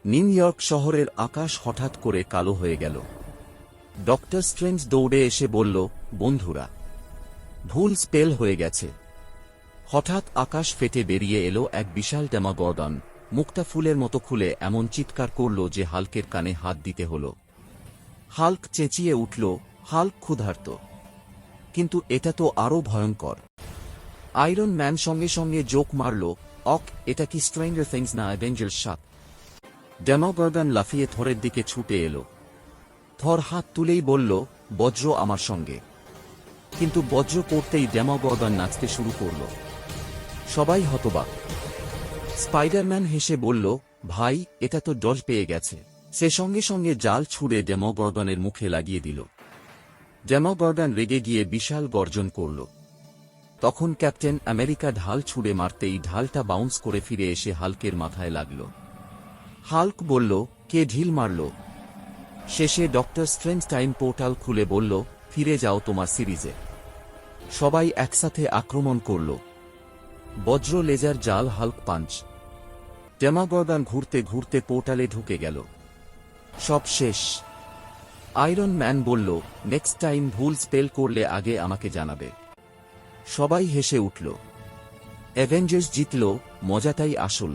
New York শহরের আকাশ হঠাৎ করে কালো হয়ে গেল। ডক্টর স্ট্রেঞ্জ দৌড়ে এসে বলল, বন্ধুরা, ভুল স্পেল হয়ে গেছে। হঠাৎ আকাশ ফেটে বেরিয়ে এলো এক বিশাল ডেমাগর্গন, মুখটা ফুলের মতো খুলে এমন চিৎকার করল যে হাল্কের কানে হাত দিতে হল। হাল্ক চেঁচিয়ে উঠল, হাল্ক ক্ষুধার্ত। কিন্তু এটা তো আরও ভয়ঙ্কর। আয়রন ম্যান সঙ্গে সঙ্গে জোক মারল, এটা কি স্ট্রেঞ্জার থিংস না অ্যাভেঞ্জার্স 7? ডেমাগর্গন লাফিয়ে থরের দিকে ছুটে এলো। থর হাত তুলেই বলল, বজ্র আমার সঙ্গে। কিন্তু বজ্র পড়তেই ডেমাগর্গন নাচতে শুরু করল। সবাই হতবাক। স্পাইডারম্যান হেসে বলল, ভাই, এটা তো ডজ পেয়ে গেছে। সে সঙ্গে সঙ্গে জাল ছুঁড়ে ডেমাগর্গনের মুখে লাগিয়ে দিল। ডেমাগর্গন রেগে গিয়ে বিশাল গর্জন করল। তখন ক্যাপ্টেন আমেরিকা ঢাল ছুঁড়ে মারতেই ঢালটা বাউন্স করে ফিরে এসে হাল্কের মাথায় লাগল। হাল্ক বলল, কে ঢিল মারল? শেষে ডক্টর স্ট্রেঞ্জ টাইম পোর্টাল খুলে বলল, ফিরে যাও তোমার সিরিজে। সবাই একসাথে আক্রমণ করল। বজ্র লেজার জাল, হাল্ক পাঞ্চ। ডেমাগর্গন ঘুরতে ঘুরতে পোর্টালে ঢুকে গেল। সব শেষ। আয়রন ম্যান বলল, নেক্সট টাইম ভুল স্পেল করলে আগে আমাকে জানাবে। সবাই হেসে উঠল। অ্যাভেঞ্জার্স জিতল, মজাটাই আসল।